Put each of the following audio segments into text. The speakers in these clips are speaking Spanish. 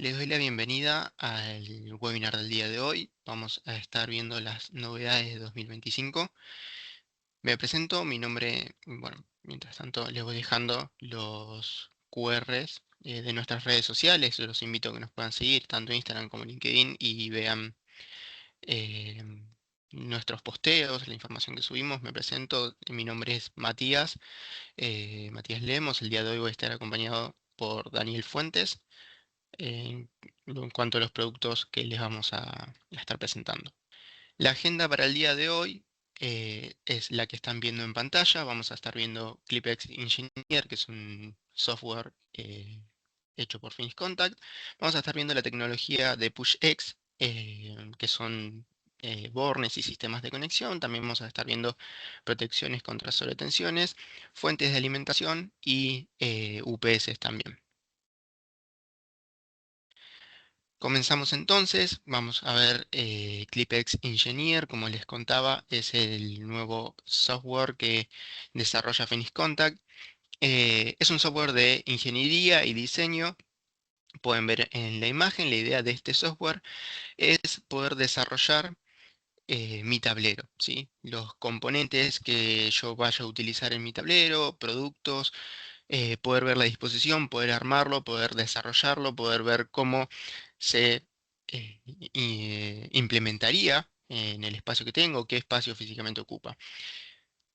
Les doy la bienvenida al webinar del día de hoy. Vamos a estar viendo las novedades de 2025. Me presento, mi nombre, bueno, mientras tanto les voy dejando los QRs de nuestras redes sociales. Los invito a que nos puedan seguir tanto en Instagram como en LinkedIn y vean eh, nuestros posteos, la información que subimos. Me presento, mi nombre es Matías, Matías Lemos. El día de hoy voy a estar acompañado por Daniel Fuentes en, en cuanto a los productos que les vamos a estar presentando. La agenda para el día de hoy es la que están viendo en pantalla. Vamos a estar viendo ClipX Engineer, que es un software hecho por Finish Contact. Vamos a estar viendo la tecnología de PushX, que son bornes y sistemas de conexión. También vamos a estar viendo protecciones contra sobretensiones, fuentes de alimentación y UPS también. Comenzamos entonces, vamos a ver ClipX Engineer, como les contaba, es el nuevo software que desarrolla Phoenix Contact. Es un software de ingeniería y diseño. Pueden ver en la imagen, la idea de este software es poder desarrollar mi tablero, ¿sí? Los componentes que yo vaya a utilizar en mi tablero, productos, poder ver la disposición, poder armarlo, poder desarrollarlo, poder ver cómo se implementaría en el espacio que tengo, qué espacio físicamente ocupa.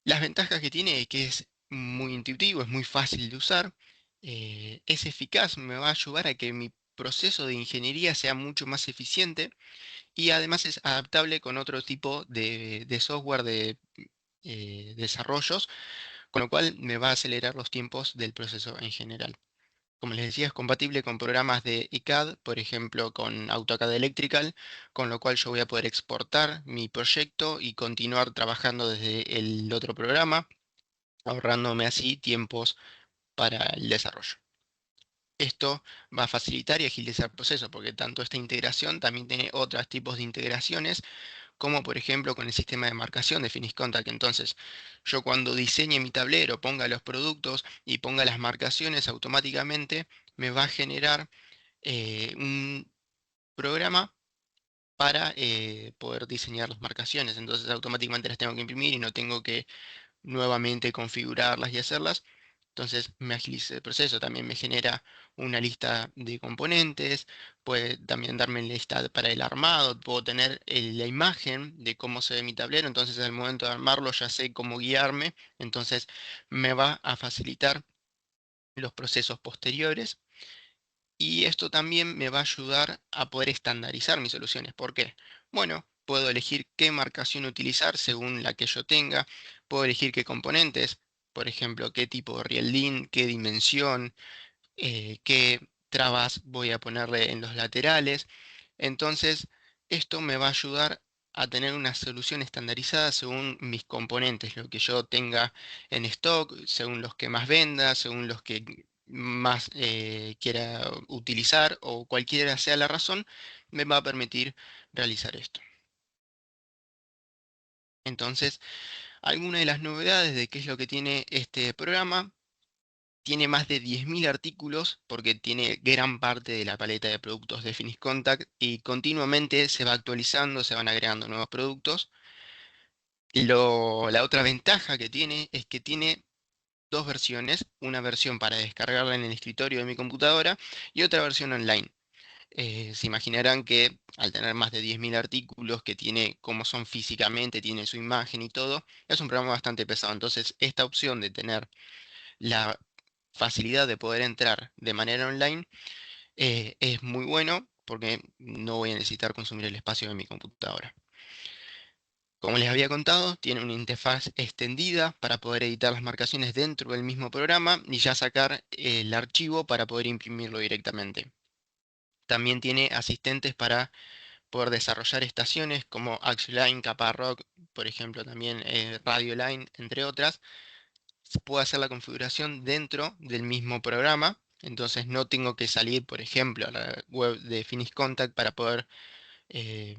Las ventajas que tiene es que es muy intuitivo, es muy fácil de usar, es eficaz, me va a ayudar a que mi proceso de ingeniería sea mucho más eficiente y además es adaptable con otro tipo de software de desarrollos, con lo cual me va a acelerar los tiempos del proceso en general. Como les decía, es compatible con programas de ICAD, por ejemplo, con AutoCAD Electrical, con lo cual yo voy a poder exportar mi proyecto y continuar trabajando desde el otro programa, ahorrándome así tiempos para el desarrollo. Esto va a facilitar y agilizar el proceso, porque tanto esta integración también tiene otros tipos de integraciones, como por ejemplo con el sistema de marcación de Finish Contact. Entonces, yo cuando diseñe mi tablero, ponga los productos y ponga las marcaciones, automáticamente me va a generar un programa para poder diseñar las marcaciones. Entonces, automáticamente las tengo que imprimir y no tengo que nuevamente configurarlas y hacerlas. Entonces me agiliza el proceso, también me genera una lista de componentes, puede también darme la lista para el armado, puedo tener la imagen de cómo se ve mi tablero, entonces al momento de armarlo ya sé cómo guiarme, entonces me va a facilitar los procesos posteriores. Y esto también me va a ayudar a poder estandarizar mis soluciones. ¿Por qué? Bueno, puedo elegir qué marcación utilizar según la que yo tenga. Puedo elegir qué componentes, por ejemplo, qué tipo de rieldín, qué dimensión, qué trabas voy a ponerle en los laterales. Entonces, esto me va a ayudar a tener una solución estandarizada según mis componentes, lo que yo tenga en stock, según los que más venda, según los que más quiera utilizar o cualquiera sea la razón, me va a permitir realizar esto. Entonces, alguna de las novedades de qué es lo que tiene este programa: tiene más de 10.000 artículos porque tiene gran parte de la paleta de productos de Finish Contact y continuamente se va actualizando, se van agregando nuevos productos. La otra ventaja que tiene es que tiene dos versiones, una versión para descargarla en el escritorio de mi computadora y otra versión online. Se imaginarán que al tener más de 10.000 artículos que tiene como son físicamente, tiene su imagen y todo, es un programa bastante pesado. Entonces, esta opción de tener la facilidad de poder entrar de manera online es muy bueno porque no voy a necesitar consumir el espacio de mi computadora. Como les había contado, tiene una interfaz extendida para poder editar las marcaciones dentro del mismo programa y ya sacar el archivo para poder imprimirlo directamente. También tiene asistentes para poder desarrollar estaciones como AxioLine, Caparrock, por ejemplo, también RadioLine, entre otras. Se puede hacer la configuración dentro del mismo programa, entonces no tengo que salir, por ejemplo, a la web de Finish Contact para poder eh,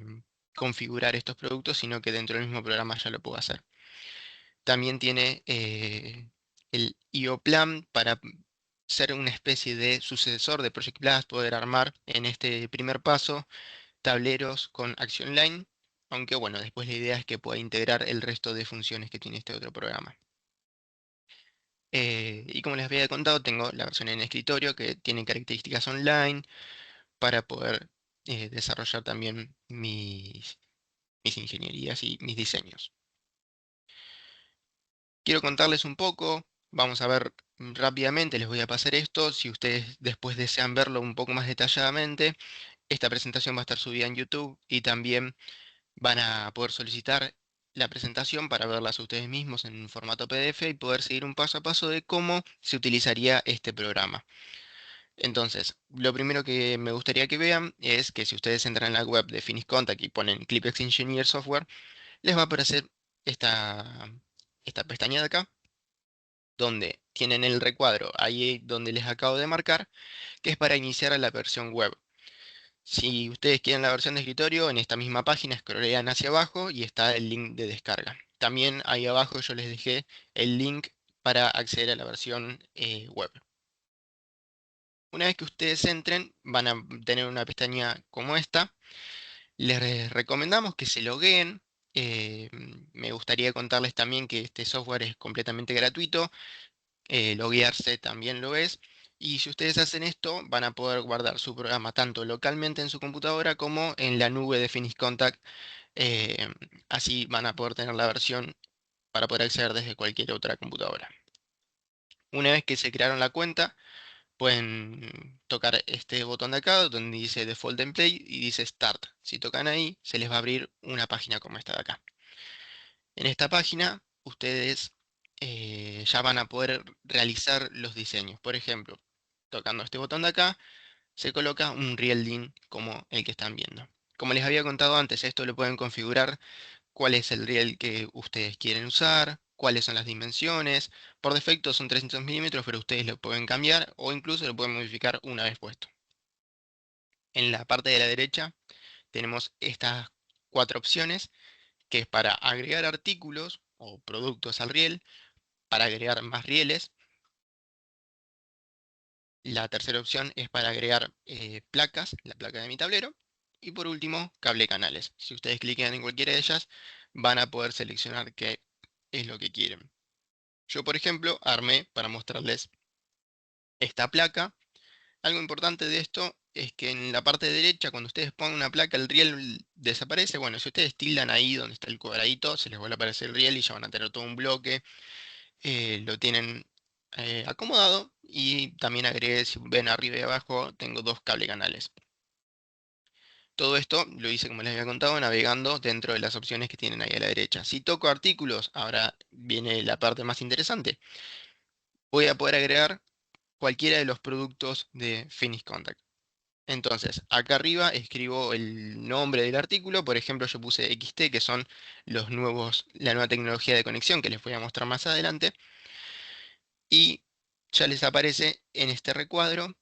configurar estos productos, sino que dentro del mismo programa ya lo puedo hacer. También tiene el IO Plan para ser una especie de sucesor de Project Plus, poder armar en este primer paso tableros con Action Line, aunque bueno, después la idea es que pueda integrar el resto de funciones que tiene este otro programa. Y como les había contado, tengo la versión en escritorio que tiene características online para poder desarrollar también mis ingenierías y mis diseños. Quiero contarles un poco, vamos a ver rápidamente, les voy a pasar esto, si ustedes después desean verlo un poco más detalladamente, esta presentación va a estar subida en YouTube y también van a poder solicitar la presentación para verlas ustedes mismos en formato PDF y poder seguir un paso a paso de cómo se utilizaría este programa. Entonces, lo primero que me gustaría que vean es que si ustedes entran en la web de Finis Contact y ponen ClipX Engineer Software, les va a aparecer esta pestaña de acá, donde tienen el recuadro, ahí donde les acabo de marcar, que es para iniciar la versión web. Si ustedes quieren la versión de escritorio, en esta misma página scrollean hacia abajo y está el link de descarga. También ahí abajo yo les dejé el link para acceder a la versión web. Una vez que ustedes entren, van a tener una pestaña como esta. Les recomendamos que se logueen. Me gustaría contarles también que este software es completamente gratuito. Loguearse también lo es. Y si ustedes hacen esto, van a poder guardar su programa tanto localmente en su computadora como en la nube de Finis Contact. eh, Así van a poder tener la versión para poder acceder desde cualquier otra computadora. Una vez que se crearon la cuenta, pueden tocar este botón de acá donde dice Default Template y dice Start. Si tocan ahí, se les va a abrir una página como esta de acá. En esta página, ustedes ya van a poder realizar los diseños. Por ejemplo, tocando este botón de acá, se coloca un Rielding como el que están viendo. Como les había contado antes, esto lo pueden configurar cuál es el riel que ustedes quieren usar, cuáles son las dimensiones. Por defecto son 300 milímetros, pero ustedes lo pueden cambiar o incluso lo pueden modificar una vez puesto. En la parte de la derecha tenemos estas cuatro opciones, que es para agregar artículos o productos al riel, para agregar más rieles. La tercera opción es para agregar placas, la placa de mi tablero. Y por último, cable canales. Si ustedes clican en cualquiera de ellas, van a poder seleccionar qué es lo que quieren. Yo, por ejemplo, armé para mostrarles esta placa. Algo importante de esto es que en la parte derecha, cuando ustedes pongan una placa, el riel desaparece. Bueno, si ustedes tildan ahí donde está el cuadradito, se les vuelve a aparecer el riel y ya van a tener todo un bloque. Lo tienen acomodado y también agregué, si ven arriba y abajo, tengo dos cable canales. Todo esto lo hice, como les había contado, navegando dentro de las opciones que tienen ahí a la derecha. Si toco artículos, ahora viene la parte más interesante. Voy a poder agregar cualquiera de los productos de Finis Contact. Entonces, acá arriba escribo el nombre del artículo. Por ejemplo, yo puse XT, que son la nueva tecnología de conexión que les voy a mostrar más adelante. Y ya les aparece en este recuadro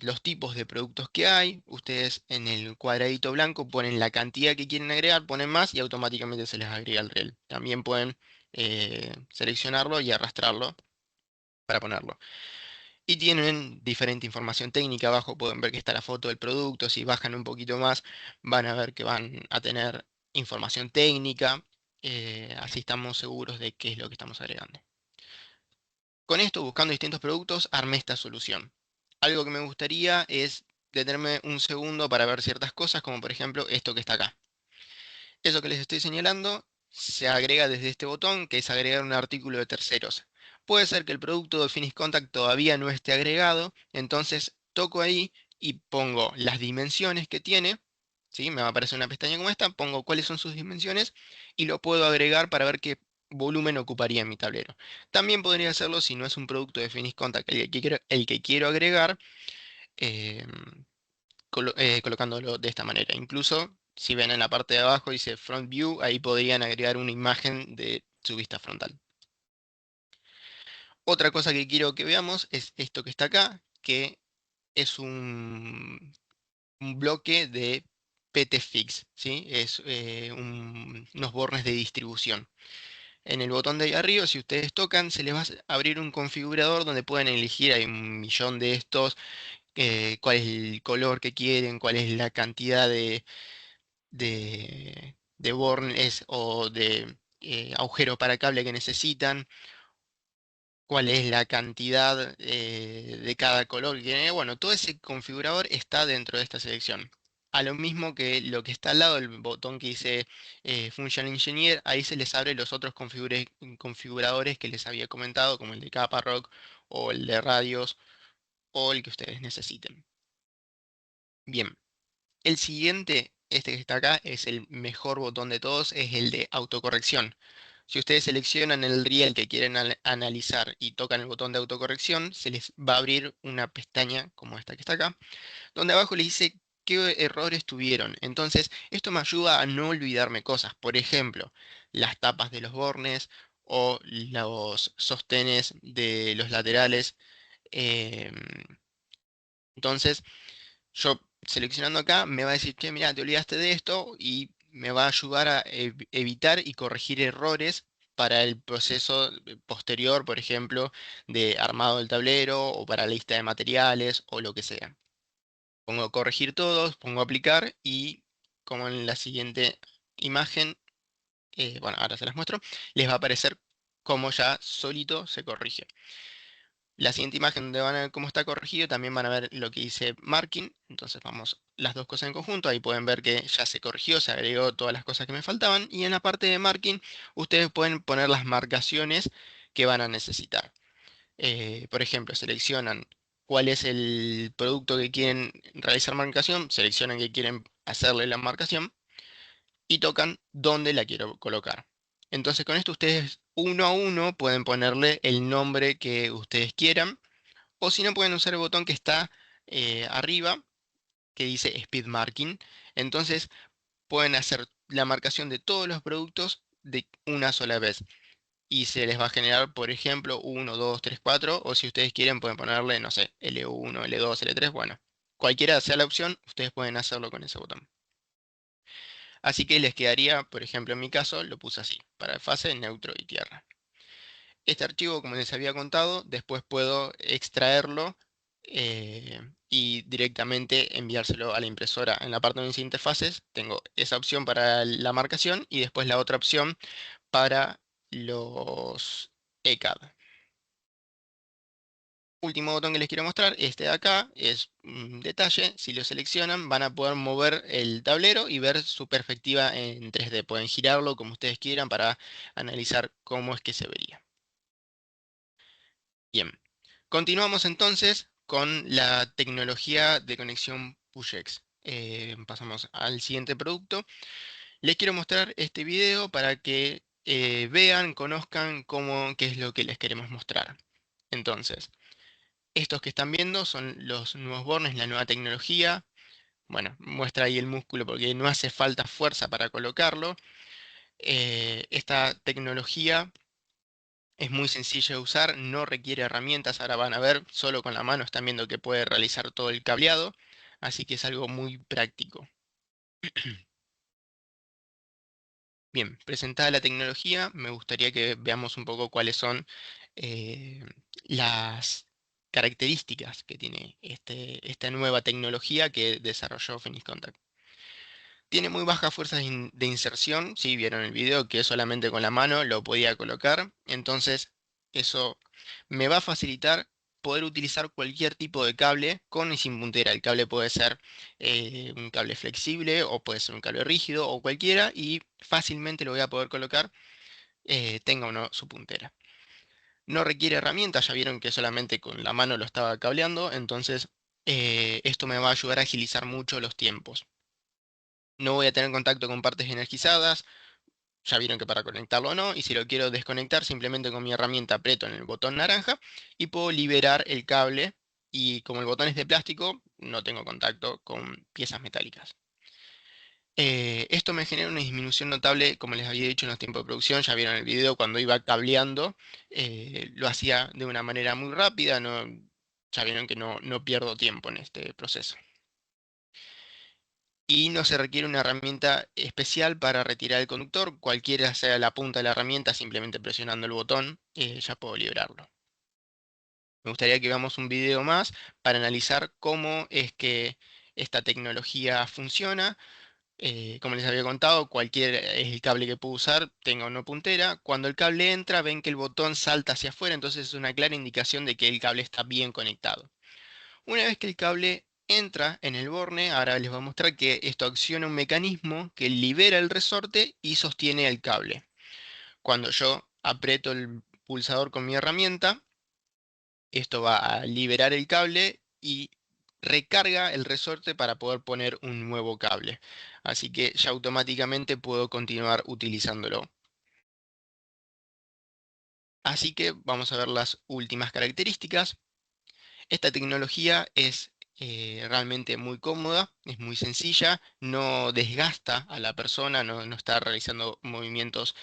los tipos de productos que hay. Ustedes en el cuadradito blanco ponen la cantidad que quieren agregar, ponen más y automáticamente se les agrega el rel. También pueden seleccionarlo y arrastrarlo para ponerlo. Y tienen diferente información técnica abajo, pueden ver que está la foto del producto. Si bajan un poquito más, van a ver que van a tener información técnica. Así estamos seguros de qué es lo que estamos agregando. Con esto, buscando distintos productos, armé esta solución. Algo que me gustaría es detenerme un segundo para ver ciertas cosas, como por ejemplo esto que está acá. Eso que les estoy señalando se agrega desde este botón, que es agregar un artículo de terceros. Puede ser que el producto de Finish Contact todavía no esté agregado, entonces toco ahí y pongo las dimensiones que tiene. ¿Sí? Me va a aparecer una pestaña como esta, pongo cuáles son sus dimensiones y lo puedo agregar para ver qué volumen ocuparía en mi tablero. También podría hacerlo si no es un producto de Finish Contact el que quiero agregar, eh, colocándolo de esta manera. Incluso si ven en la parte de abajo dice Front View, ahí podrían agregar una imagen de su vista frontal. Otra cosa que quiero que veamos es esto que está acá, que es un bloque de PTFix, ¿sí? Es unos bornes de distribución. En el botón de ahí arriba, si ustedes tocan, se les va a abrir un configurador donde pueden elegir, hay un millón de estos, cuál es el color que quieren, cuál es la cantidad de bornes o de agujero para cable que necesitan, cuál es la cantidad de cada color que quieren. Bueno, todo ese configurador está dentro de esta selección. A lo mismo que lo que está al lado del botón que dice Function Engineer, ahí se les abre los otros configuradores que les había comentado, como el de capa rock o el de radios o el que ustedes necesiten. Bien, el siguiente, este que está acá, es el mejor botón de todos, es el de autocorrección. Si ustedes seleccionan el riel que quieren analizar y tocan el botón de autocorrección, se les va a abrir una pestaña como esta que está acá, donde abajo les dice qué errores tuvieron. Entonces, esto me ayuda a no olvidarme cosas. Por ejemplo, las tapas de los bornes o los sostenes de los laterales. Em, entonces, yo seleccionando acá me va a decir que, mira, te olvidaste de esto y me va a ayudar a evitar y corregir errores para el proceso posterior, por ejemplo, de armado del tablero o para la lista de materiales o lo que sea. Pongo corregir todos, pongo aplicar y como en la siguiente imagen, bueno, ahora se las muestro, les va a aparecer cómo ya solito se corrige. La siguiente imagen donde van a ver cómo está corregido, también van a ver lo que dice marking. Entonces vamos las dos cosas en conjunto. Ahí pueden ver que ya se corrigió, se agregó todas las cosas que me faltaban. Y en la parte de marking, ustedes pueden poner las marcaciones que van a necesitar. Por ejemplo, seleccionan cuál es el producto que quieren realizar marcación, seleccionan que quieren hacerle la marcación y tocan dónde la quiero colocar. Entonces con esto ustedes uno a uno pueden ponerle el nombre que ustedes quieran o si no, pueden usar el botón que está arriba, que dice Speed Marking. Entonces, pueden hacer la marcación de todos los productos de una sola vez. Y se les va a generar, por ejemplo, 1, 2, 3, 4. O si ustedes quieren, pueden ponerle, no sé, L1, L2, L3. Bueno, cualquiera sea la opción, ustedes pueden hacerlo con ese botón. Así que les quedaría, por ejemplo, en mi caso, lo puse así, para fase, neutro y tierra. Este archivo, como les había contado, después puedo extraerlo y directamente enviárselo a la impresora. En la parte donde dice interfaces, tengo esa opción para la marcación y después la otra opción para los ECAD. Último botón que les quiero mostrar, este de acá, es un detalle. Si lo seleccionan, van a poder mover el tablero y ver su perspectiva en 3D. Pueden girarlo como ustedes quieran para analizar cómo es que se vería. Bien. Continuamos entonces con la tecnología de conexión PushX. Pasamos al siguiente producto. Les quiero mostrar este video para que vean, conozcan qué es lo que les queremos mostrar. Entonces, estos que están viendo son los nuevos bornes, la nueva tecnología. Bueno, muestra ahí el músculo porque no hace falta fuerza para colocarlo. Esta tecnología es muy sencilla de usar, no requiere herramientas. Ahora van a ver, solo con la mano están viendo que puede realizar todo el cableado, así que es algo muy práctico. Bien, presentada la tecnología, me gustaría que veamos un poco cuáles son eh, las características que tiene esta nueva tecnología que desarrolló Phoenix Contact. Tiene muy baja fuerza de inserción, si vieron el video que solamente con la mano lo podía colocar, entonces eso me va a facilitar poder utilizar cualquier tipo de cable con y sin puntera. El cable puede ser un cable flexible o puede ser un cable rígido o cualquiera y fácilmente lo voy a poder colocar, tenga o no su puntera. No requiere herramientas, ya vieron que solamente con la mano lo estaba cableando, entonces esto me va a ayudar a agilizar mucho los tiempos. No voy a tener contacto con partes energizadas, ya vieron que para conectarlo no, y si lo quiero desconectar, simplemente con mi herramienta aprieto en el botón naranja y puedo liberar el cable. Y como el botón es de plástico, no tengo contacto con piezas metálicas. Esto me genera una disminución notable, como les había dicho en los tiempos de producción, ya vieron el video cuando iba cableando, lo hacía de una manera muy rápida, ya vieron que no pierdo tiempo en este proceso. y no se requiere una herramienta especial para retirar el conductor. Cualquiera sea la punta de la herramienta, simplemente presionando el botón, ya puedo liberarlo. Me gustaría que veamos un video más para analizar cómo es que esta tecnología funciona. Como les había contado, cualquier es el cable que puedo usar, tenga o no puntera. Cuando el cable entra, ven que el botón salta hacia afuera, entonces es una clara indicación de que el cable está bien conectado. Una vez que el cable entra en el borne, ahora les voy a mostrar que esto acciona un mecanismo que libera el resorte y sostiene el cable. Cuando yo aprieto el pulsador con mi herramienta, esto va a liberar el cable y recarga el resorte para poder poner un nuevo cable. Así que ya automáticamente puedo continuar utilizándolo. Así que vamos a ver las últimas características. Esta tecnología es realmente muy cómoda, es muy sencilla, no desgasta a la persona, no está realizando movimientos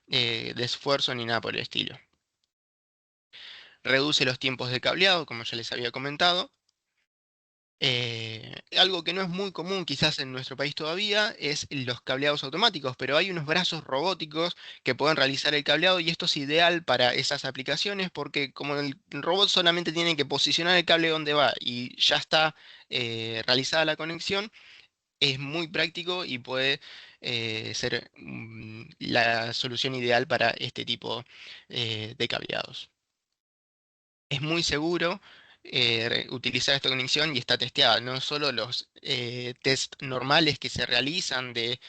de esfuerzo ni nada por el estilo. Reduce los tiempos de cableado, como ya les había comentado. Algo que no es muy común quizás en nuestro país todavía es los cableados automáticos, pero hay unos brazos robóticos que pueden realizar el cableado y esto es ideal para esas aplicaciones porque como el robot solamente tiene que posicionar el cable donde va y ya está realizada la conexión, es muy práctico y puede ser la solución ideal para este tipo de cableados. Es muy seguro utilizar esta conexión y está testeada. No solo los test normales que se realizan de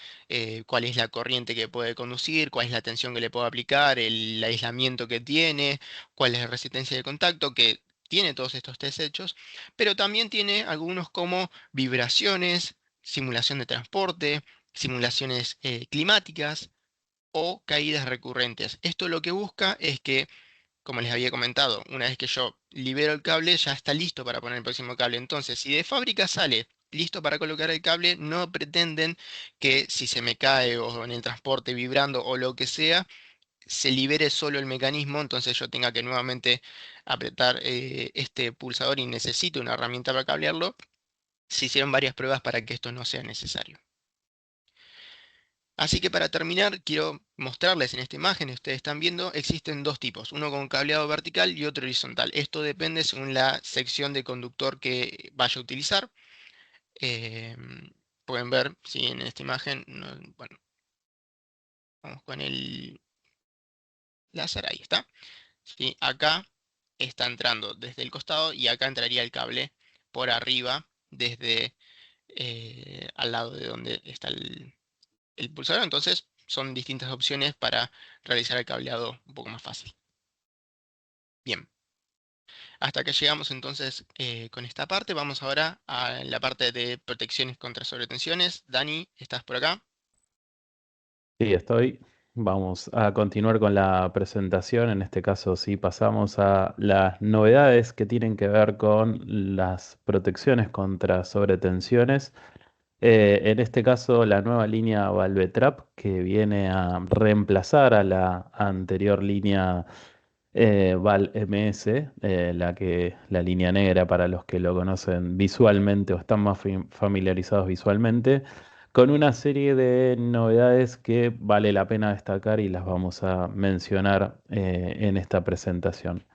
cuál es la corriente que puede conducir, cuál es la tensión que le puedo aplicar, el aislamiento que tiene, cuál es la resistencia de contacto, que tiene todos estos test hechos, pero también tiene algunos como vibraciones, simulación de transporte, simulaciones climáticas o caídas recurrentes. Esto lo que busca es que, como les había comentado, una vez que yo libero el cable, ya está listo para poner el próximo cable. Entonces, si de fábrica sale listo para colocar el cable, no pretenden que si se me cae o en el transporte vibrando o lo que sea, se libere solo el mecanismo, entonces yo tenga que nuevamente apretar este pulsador y necesito una herramienta para cablearlo. Se hicieron varias pruebas para que esto no sea necesario. Así que para terminar, quiero mostrarles en esta imagen, ustedes están viendo, existen dos tipos, uno con cableado vertical y otro horizontal. Esto depende según la sección de conductor que vaya a utilizar. Pueden ver, si en esta imagen, bueno, vamos con el láser, ahí está. ¿Sí? Acá está entrando desde el costado y acá entraría el cable por arriba, desde al lado de donde está el pulsador. Entonces son distintas opciones para realizar el cableado un poco más fácil. Bien, hasta que llegamos entonces con esta parte. Vamos ahora a la parte de protecciones contra sobretensiones. Dani, ¿estás por acá? Sí, estoy. Vamos a continuar con la presentación. En este caso, sí, pasamos a las novedades que tienen que ver con las protecciones contra sobretensiones. En este caso, la nueva línea Valvetrap, que viene a reemplazar a la anterior línea Val MS, la línea negra para los que lo conocen visualmente o están más familiarizados visualmente, con una serie de novedades que vale la pena destacar y las vamos a mencionar en esta presentación.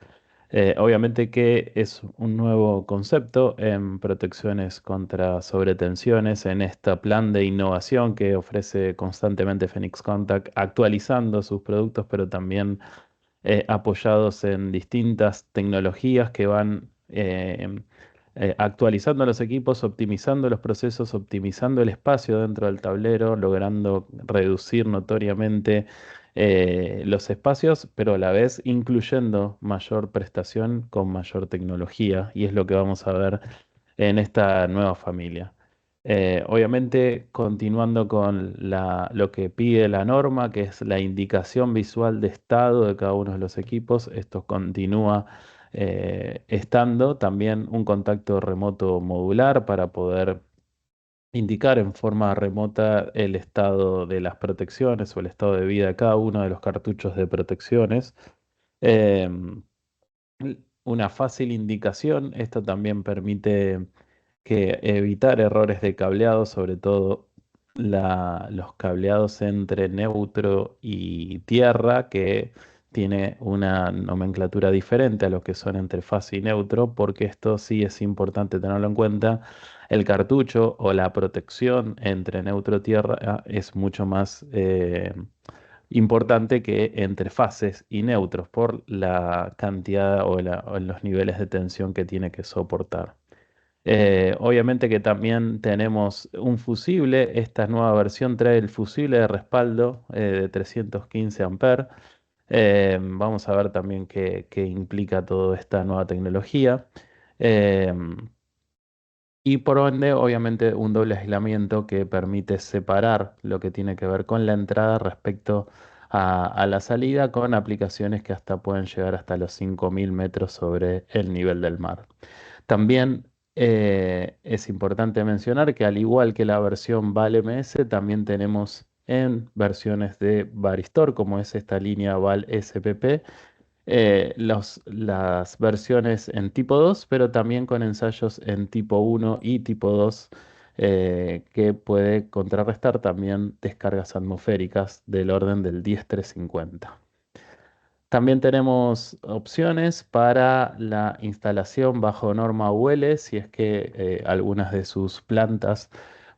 Obviamente que es un nuevo concepto en protecciones contra sobretensiones, en este plan de innovación que ofrece constantemente Phoenix Contact, actualizando sus productos, pero también apoyados en distintas tecnologías que van actualizando los equipos, optimizando los procesos, optimizando el espacio dentro del tablero, logrando reducir notoriamente los espacios, pero a la vez incluyendo mayor prestación con mayor tecnología, y es lo que vamos a ver en esta nueva familia. Obviamente, continuando con lo que pide la norma, que es la indicación visual de estado de cada uno de los equipos, esto continúa estando también un contacto remoto modular para poder indicar en forma remota el estado de las protecciones o el estado de vida de cada uno de los cartuchos de protecciones. Em, una fácil indicación, esto también permite que evitar errores de cableado, sobre todo los cableados entre neutro y tierra, que tiene una nomenclatura diferente a lo que son entre fase y neutro, porque esto sí es importante tenerlo en cuenta. El cartucho o la protección entre neutro y tierra es mucho más importante que entre fases y neutros por la cantidad o los niveles de tensión que tiene que soportar. Obviamente que también tenemos un fusible. Esta nueva versión trae el fusible de respaldo de 315 amperes. Vamos a ver también qué implica toda esta nueva tecnología. Em, y por ende, obviamente, un doble aislamiento que permite separar lo que tiene que ver con la entrada respecto a la salida, con aplicaciones que hasta pueden llegar hasta los 5.000 metros sobre el nivel del mar. También es importante mencionar que al igual que la versión VAL MS, también tenemos en versiones de Varistor, como es esta línea VAL SPP, las versiones en tipo 2, pero también con ensayos en tipo 1 y tipo 2, que puede contrarrestar también descargas atmosféricas del orden del 10350. También tenemos opciones para la instalación bajo norma UL, si es que algunas de sus plantas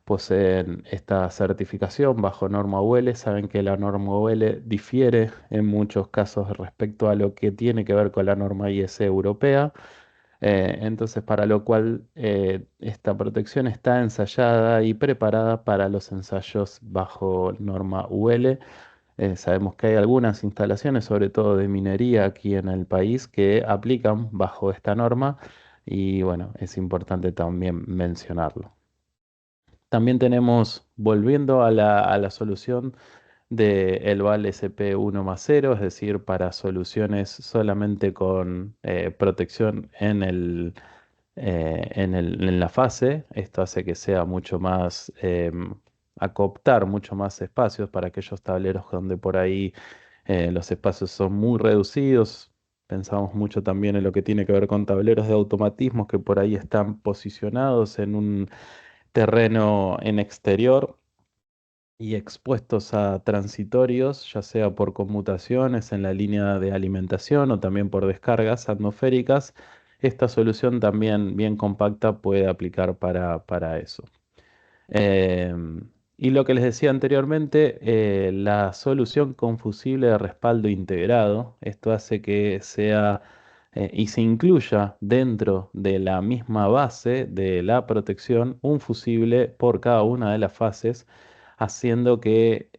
poseen esta certificación bajo norma UL. Saben que la norma UL difiere en muchos casos respecto a lo que tiene que ver con la norma IEC europea. Entonces, para lo cual esta protección está ensayada y preparada para los ensayos bajo norma UL. Sabemos que hay algunas instalaciones, sobre todo de minería aquí en el país, que aplican bajo esta norma y bueno, es importante también mencionarlo. También tenemos, volviendo a la solución del VAL SP1 más 0, es decir, para soluciones solamente con protección en la fase. Esto hace que sea mucho más, acoptar mucho más espacios para aquellos tableros donde por ahí los espacios son muy reducidos. Pensamos mucho también en lo que tiene que ver con tableros de automatismos que por ahí están posicionados en un terreno en exterior y expuestos a transitorios, ya sea por conmutaciones en la línea de alimentación o también por descargas atmosféricas. Esta solución también bien compacta puede aplicar para eso. Y lo que les decía anteriormente, la solución con fusible de respaldo integrado, esto hace que sea y se incluya dentro de la misma base de la protección un fusible por cada una de las fases, haciendo que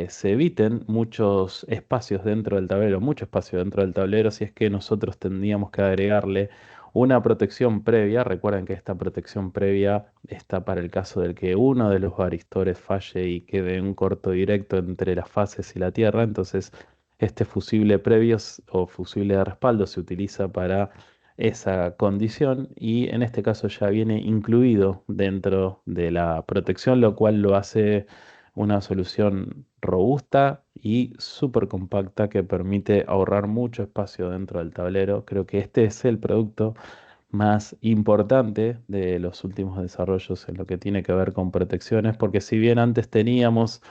se eviten muchos espacios dentro del tablero, mucho espacio dentro del tablero, si es que nosotros tendríamos que agregarle una protección previa. Recuerden que esta protección previa está para el caso del que uno de los varistores falle y quede un corto directo entre las fases y la tierra. Entonces, este fusible previo o fusible de respaldo se utiliza para esa condición y en este caso ya viene incluido dentro de la protección, lo cual lo hace una solución robusta y súper compacta que permite ahorrar mucho espacio dentro del tablero. Creo que este es el producto más importante de los últimos desarrollos en lo que tiene que ver con protecciones, porque si bien antes teníamos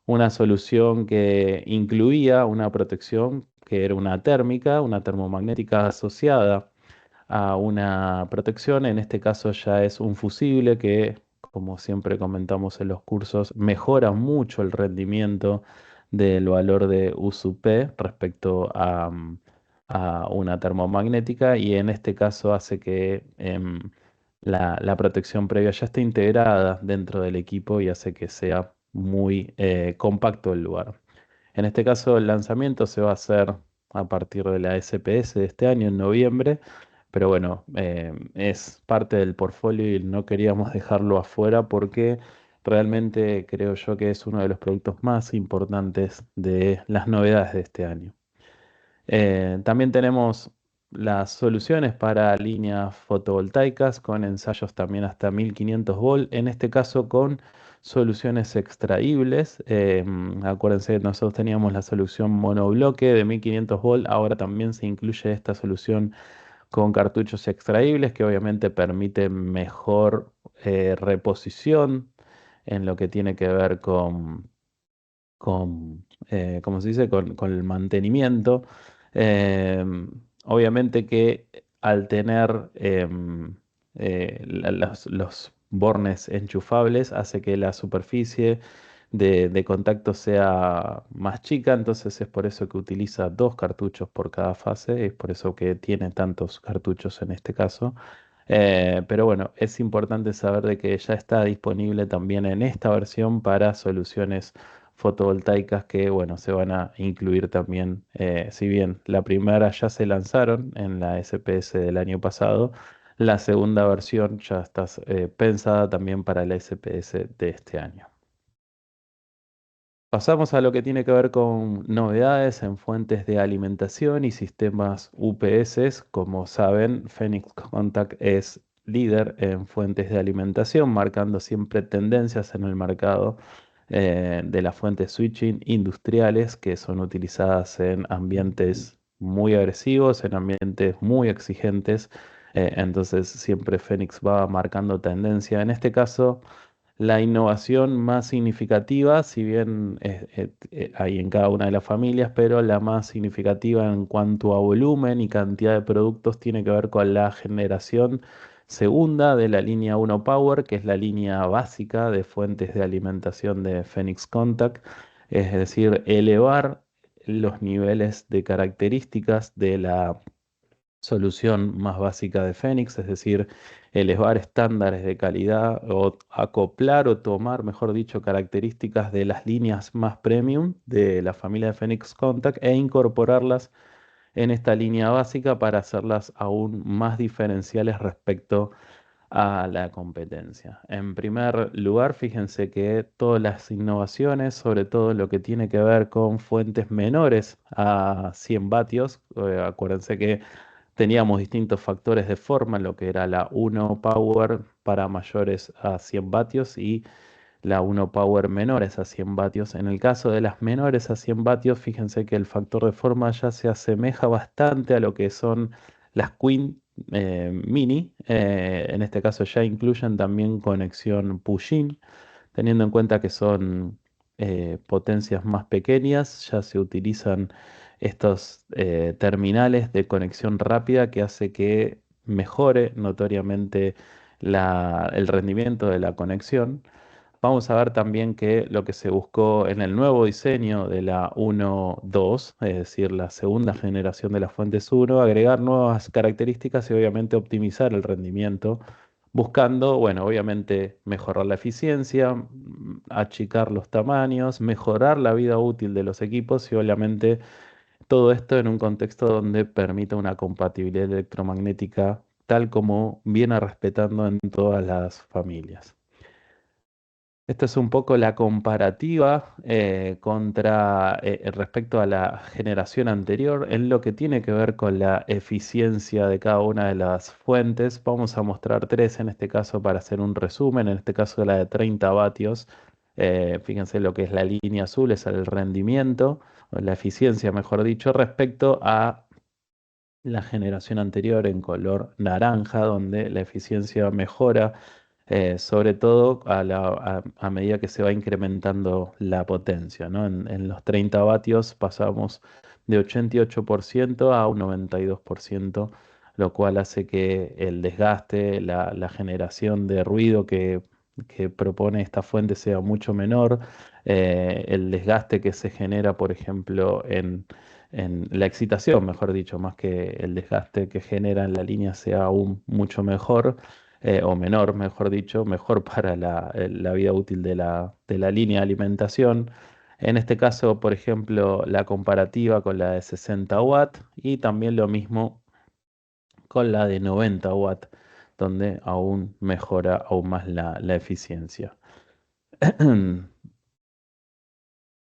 una solución que incluía una protección que era una termomagnética asociada a una protección. En este caso ya es un fusible que, como siempre comentamos en los cursos, mejora mucho el rendimiento del valor de USUP respecto a una termomagnética y en este caso hace que la protección previa ya esté integrada dentro del equipo y hace que sea muy compacto el lugar. En este caso, el lanzamiento se va a hacer a partir de la SPS de este año, en noviembre, pero bueno, es parte del portfolio y no queríamos dejarlo afuera porque realmente creo yo que es uno de los productos más importantes de las novedades de este año. También tenemos las soluciones para líneas fotovoltaicas con ensayos también hasta 1500 volt, en este caso con soluciones extraíbles. Acuérdense, nosotros teníamos la solución monobloque de 1500 volt, ahora también se incluye esta solución con cartuchos extraíbles que obviamente permite mejor reposición en lo que tiene que ver ¿cómo se dice? Con el mantenimiento. Obviamente que al tener los bornes enchufables hace que la superficie de contacto sea más chica, entonces es por eso que utiliza dos cartuchos por cada fase, es por eso que tiene tantos cartuchos en este caso. Pero bueno, es importante saber de que ya está disponible también en esta versión para soluciones fotovoltaicas que, bueno, se van a incluir también, si bien la primera ya se lanzaron en la SPS del año pasado, la segunda versión ya está pensada también para la SPS de este año. Pasamos a lo que tiene que ver con novedades en fuentes de alimentación y sistemas UPS. Como saben, Phoenix Contact es líder en fuentes de alimentación, marcando siempre tendencias en el mercado de las fuentes switching industriales que son utilizadas en ambientes muy agresivos, en ambientes muy exigentes. Entonces siempre Phoenix va marcando tendencia. En este caso la innovación más significativa, si bien hay en cada una de las familias, pero la más significativa en cuanto a volumen y cantidad de productos tiene que ver con la generación segunda de la línea 1 Power, que es la línea básica de fuentes de alimentación de Phoenix Contact, es decir, elevar los niveles de características de la solución más básica de Fénix, es decir, elevar estándares de calidad o acoplar o tomar, mejor dicho, características de las líneas más premium de la familia de Phoenix Contact e incorporarlas en esta línea básica para hacerlas aún más diferenciales respecto a la competencia. En primer lugar, fíjense que todas las innovaciones, sobre todo lo que tiene que ver con fuentes menores a 100 vatios, acuérdense que teníamos distintos factores de forma, lo que era la 1 Power para mayores a 100 vatios y la 1 Power menores a 100 vatios. En el caso de las menores a 100 vatios, fíjense que el factor de forma ya se asemeja bastante a lo que son las Queen Mini. En este caso ya incluyen también conexión push-in, teniendo en cuenta que son potencias más pequeñas, ya se utilizan estos terminales de conexión rápida que hace que mejore notoriamente el rendimiento de la conexión. Vamos a ver también que lo que se buscó en el nuevo diseño de la 1.2, es decir, la segunda generación de las fuentes 1, agregar nuevas características y obviamente optimizar el rendimiento, buscando, bueno, obviamente mejorar la eficiencia, achicar los tamaños, mejorar la vida útil de los equipos y obviamente todo esto en un contexto donde permita una compatibilidad electromagnética tal como viene respetando en todas las familias. Esta es un poco la comparativa respecto a la generación anterior en lo que tiene que ver con la eficiencia de cada una de las fuentes. Vamos a mostrar tres en este caso para hacer un resumen. En este caso la de 30 vatios. Fíjense lo que es la línea azul, es el rendimiento, o la eficiencia, mejor dicho, respecto a la generación anterior en color naranja, donde la eficiencia mejora sobre todo a medida que se va incrementando la potencia, ¿no? En los 30 vatios pasamos de 88% a un 92%, lo cual hace que el desgaste, la generación de ruido que propone esta fuente sea mucho menor. El desgaste que se genera, por ejemplo, en la excitación, mejor dicho, más que el desgaste que genera en la línea sea aún mucho mejor o menor, mejor dicho, mejor para la vida útil de la línea de alimentación. En este caso, por ejemplo, la comparativa con la de 60 watts y también lo mismo con la de 90 watts, donde aún mejora aún más la eficiencia.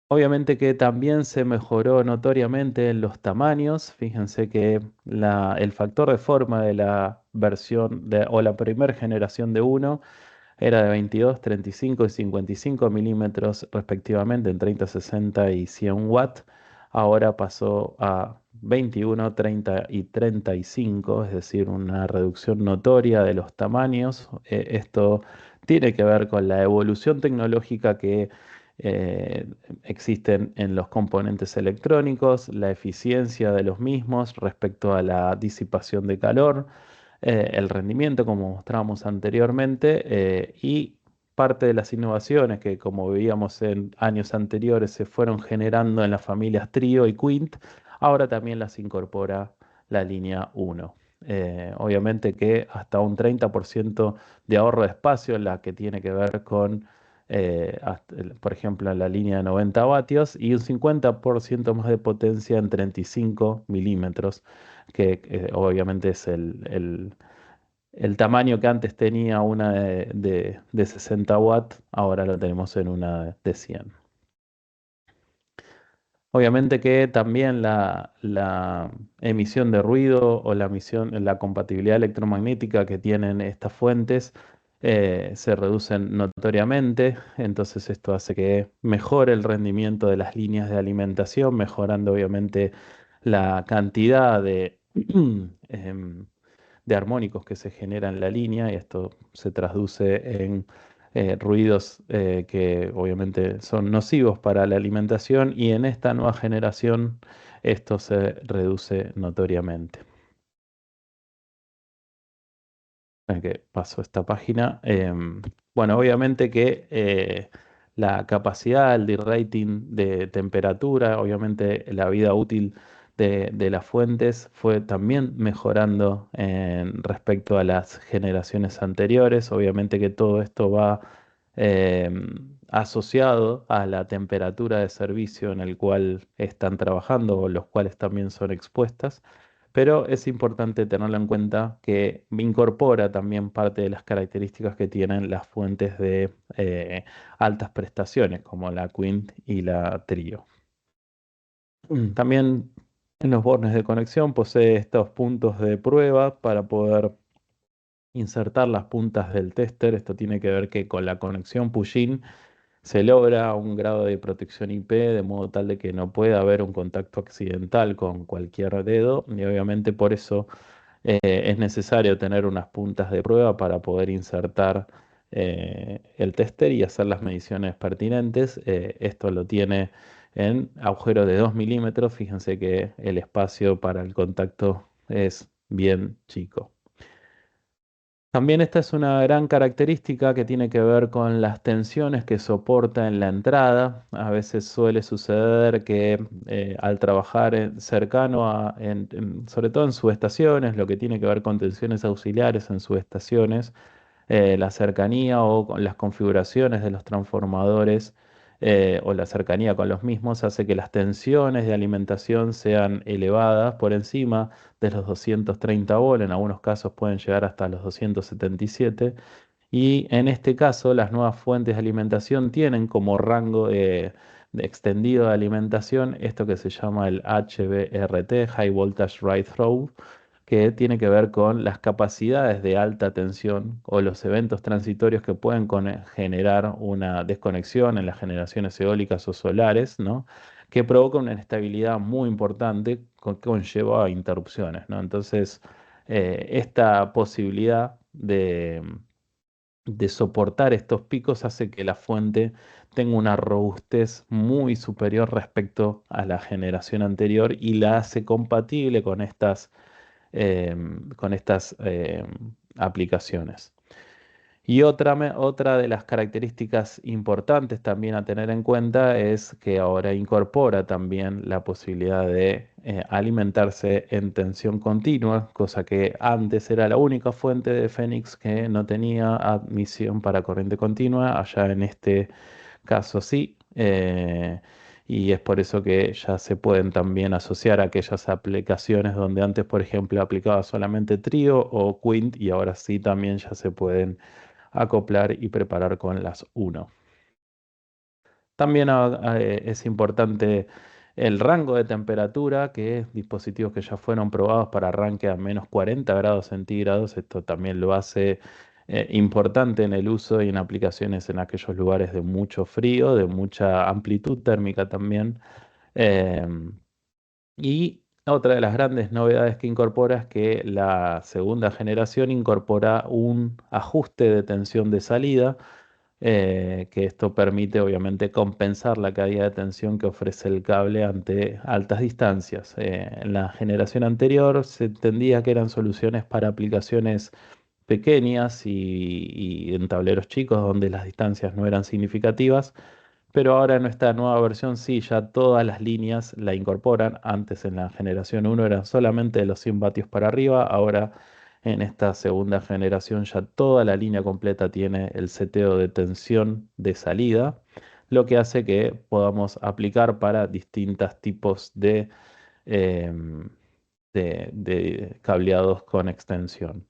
Obviamente que también se mejoró notoriamente en los tamaños. Fíjense que el factor de forma de la versión o la primera generación de uno era de 22, 35 y 55 milímetros respectivamente en 30, 60 y 100 watts. ahora pasó a 21, 30 y 35, es decir, una reducción notoria de los tamaños. Esto tiene que ver con la evolución tecnológica que eh, existen en los componentes electrónicos, la eficiencia de los mismos respecto a la disipación de calor, el rendimiento, como mostrábamos anteriormente, y parte de las innovaciones que, como veíamos en años anteriores, se fueron generando en las familias Trio y Quint, ahora también las incorpora la línea 1. Obviamente que hasta un 30% de ahorro de espacio, en la que tiene que ver con, por ejemplo, en la línea de 90 vatios, y un 50% más de potencia en 35 milímetros, que obviamente es el tamaño que antes tenía una de 60 watts, ahora lo tenemos en una de 100. Obviamente que también la emisión de ruido o la compatibilidad electromagnética que tienen estas fuentes se reducen notoriamente, entonces esto hace que mejore el rendimiento de las líneas de alimentación, mejorando obviamente la cantidad em, de armónicos que se generan en la línea, y esto se traduce en ruidos que obviamente son nocivos para la alimentación, y en esta nueva generación esto se reduce notoriamente. Que paso esta página. Bueno, obviamente que la capacidad, el rating de temperatura, obviamente la vida útil de las fuentes fue también mejorando en respecto a las generaciones anteriores. Obviamente que todo esto va asociado a la temperatura de servicio en el cual están trabajando o los cuales también son expuestas, pero es importante tenerlo en cuenta que incorpora también parte de las características que tienen las fuentes de altas prestaciones, como la Quint y la Trio. También en los bornes de conexión posee estos puntos de prueba para poder insertar las puntas del tester. Esto tiene que ver que con la conexión push-in se logra un grado de protección IP de modo tal de que no pueda haber un contacto accidental con cualquier dedo, y obviamente por eso es necesario tener unas puntas de prueba para poder insertar el tester y hacer las mediciones pertinentes. Esto lo tiene en agujeros de 2 milímetros. Fíjense que el espacio para el contacto es bien chico. También esta es una gran característica que tiene que ver con las tensiones que soporta en la entrada. A veces suele suceder que al trabajar cercano sobre todo en subestaciones, lo que tiene que ver con tensiones auxiliares en subestaciones, la cercanía o con las configuraciones de los transformadores o la cercanía con los mismos hace que las tensiones de alimentación sean elevadas por encima de los 230 volt, en algunos casos pueden llegar hasta los 277, y en este caso las nuevas fuentes de alimentación tienen como rango de extendido de alimentación esto que se llama el HVRT, High Voltage Ride Through, que tiene que ver con las capacidades de alta tensión o los eventos transitorios que pueden generar una desconexión en las generaciones eólicas o solares, ¿no? Que provoca una inestabilidad muy importante que conlleva a interrupciones, ¿no? Entonces, esta posibilidad de soportar estos picos hace que la fuente tenga una robustez muy superior respecto a la generación anterior, y la hace compatible con estas aplicaciones. Y otra de las características importantes también a tener en cuenta es que ahora incorpora también la posibilidad de alimentarse en tensión continua, cosa que antes era la única fuente de Fénix que no tenía admisión para corriente continua. Allá en este caso sí. Y es por eso que ya se pueden también asociar a aquellas aplicaciones donde antes, por ejemplo, aplicaba solamente Trio o Quint, y ahora sí también ya se pueden acoplar y preparar con las 1. También es importante el rango de temperatura, que dispositivos que ya fueron probados para arranque a menos 40 grados centígrados. Esto también lo hace importante en el uso y en aplicaciones en aquellos lugares de mucho frío, de mucha amplitud térmica también. Y otra de las grandes novedades que incorpora es que la segunda generación incorpora un ajuste de tensión de salida, que esto permite obviamente compensar la caída de tensión que ofrece el cable ante altas distancias. En la generación anterior se entendía que eran soluciones para aplicaciones pequeñas y en tableros chicos donde las distancias no eran significativas, pero ahora en esta nueva versión sí, ya todas las líneas la incorporan. Antes en la generación uno eran solamente de los 100 vatios para arriba, ahora en esta segunda generación ya toda la línea completa tiene el seteo de tensión de salida, lo que hace que podamos aplicar para distintos tipos em, de cableados con extensión.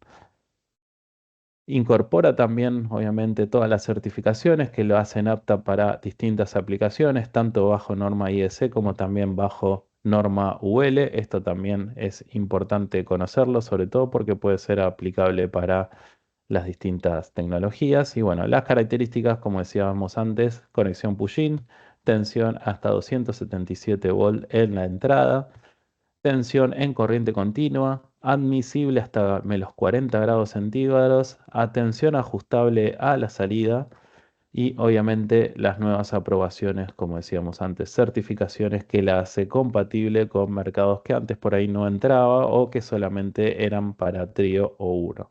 Incorpora también, obviamente, todas las certificaciones que lo hacen apta para distintas aplicaciones, tanto bajo norma IEC como también bajo norma UL. Esto también es importante conocerlo, sobre todo porque puede ser aplicable para las distintas tecnologías. Y bueno, las características, como decíamos antes, conexión push-in, tensión hasta 277 volt en la entrada. Tensión en corriente continua, admisible hasta menos 40 grados centígrados, atención ajustable a la salida y obviamente las nuevas aprobaciones, como decíamos antes, certificaciones que la hace compatible con mercados que antes por ahí no entraba o que solamente eran para trío o uno.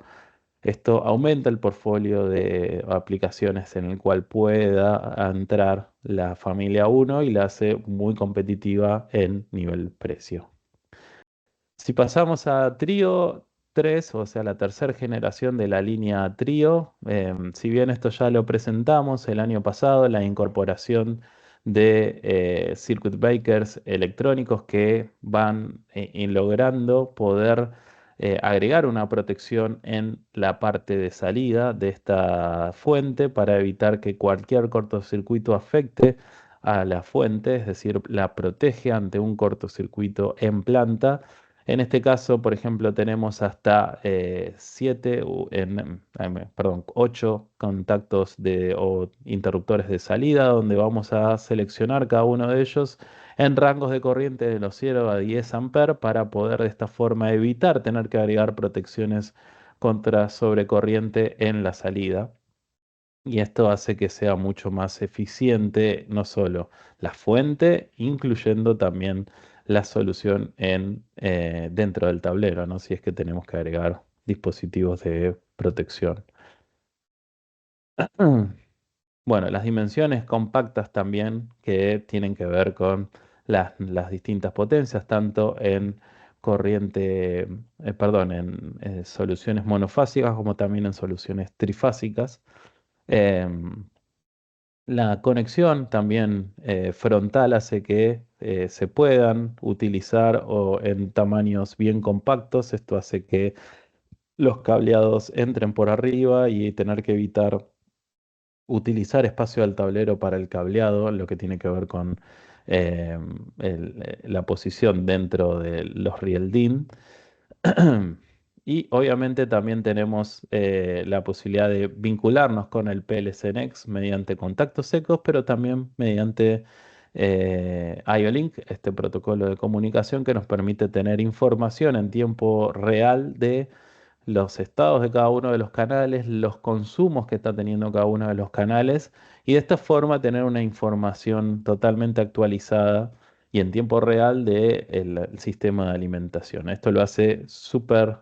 Esto aumenta el portfolio de aplicaciones en el cual pueda entrar la familia uno y la hace muy competitiva en nivel precio. Si pasamos a Trio 3, o sea, la tercera generación de la línea Trio, si bien esto ya lo presentamos el año pasado, la incorporación de circuit breakers electrónicos que van logrando poder agregar una protección en la parte de salida de esta fuente para evitar que cualquier cortocircuito afecte a la fuente, es decir, la protege ante un cortocircuito en planta. En este caso, por ejemplo, tenemos hasta 8 contactos o interruptores de salida, donde vamos a seleccionar cada uno de ellos en rangos de corriente de los 0 a 10 amperes para poder de esta forma evitar tener que agregar protecciones contra sobrecorriente en la salida. Y esto hace que sea mucho más eficiente no solo la fuente, incluyendo también la solución dentro del tablero, ¿no? Si es que tenemos que agregar dispositivos de protección. Bueno, las dimensiones compactas también que tienen que ver con las distintas potencias, tanto en corriente, perdón, en soluciones monofásicas como también en soluciones trifásicas. Em, La conexión también frontal hace que se puedan utilizar en tamaños bien compactos. Esto hace que los cableados entren por arriba y tener que evitar utilizar espacio del tablero para el cableado, lo que tiene que ver con eh, la posición dentro de los riel DIN. Y obviamente también tenemos la posibilidad de vincularnos con el PLC Next mediante contactos secos, pero también mediante IO-Link, este protocolo de comunicación que nos permite tener información en tiempo real de los estados de cada uno de los canales, los consumos que está teniendo cada uno de los canales y de esta forma tener una información totalmente actualizada y en tiempo real del sistema de alimentación. Esto lo hace súper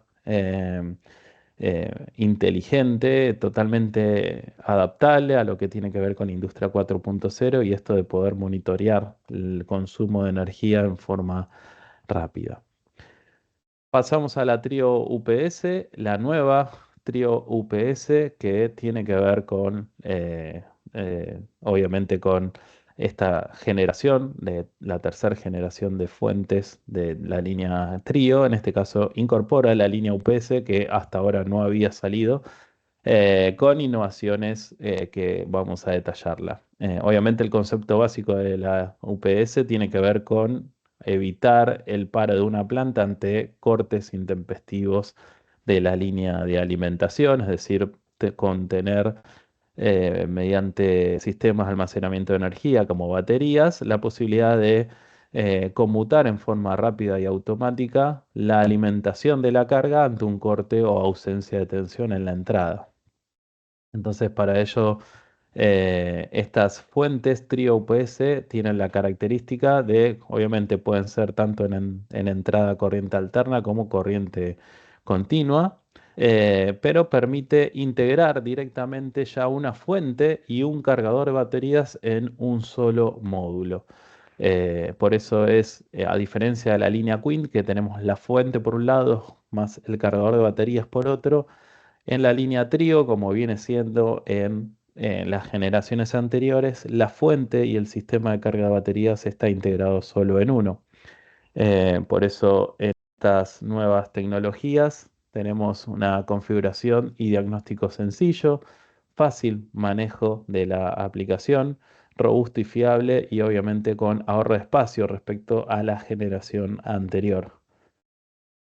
inteligente, totalmente adaptable a lo que tiene que ver con Industria 4.0 y esto de poder monitorear el consumo de energía en forma rápida. Pasamos a la trío UPS, la nueva trío UPS que tiene que ver con, obviamente, con esta generación, de la tercera generación de fuentes de la línea trío. En este caso, incorpora la línea UPS que hasta ahora no había salido con innovaciones que vamos a detallarla. Obviamente el concepto básico de la UPS tiene que ver con evitar el paro de una planta ante cortes intempestivos de la línea de alimentación, es decir, contener mediante sistemas de almacenamiento de energía como baterías la posibilidad de conmutar en forma rápida y automática la alimentación de la carga ante un corte o ausencia de tensión en la entrada. Entonces, para ello, estas fuentes trío UPS tienen la característica de, obviamente, pueden ser tanto en entrada corriente alterna como corriente continua, pero permite integrar directamente ya una fuente y un cargador de baterías en un solo módulo. Por eso es, a diferencia de la línea Quint, que tenemos la fuente por un lado más el cargador de baterías por otro, en la línea Trio, como viene siendo en las generaciones anteriores, la fuente y el sistema de carga de baterías está integrado solo en uno. Por eso en estas nuevas tecnologías tenemos una configuración y diagnóstico sencillo, fácil manejo de la aplicación, robusto y fiable y obviamente con ahorro de espacio respecto a la generación anterior.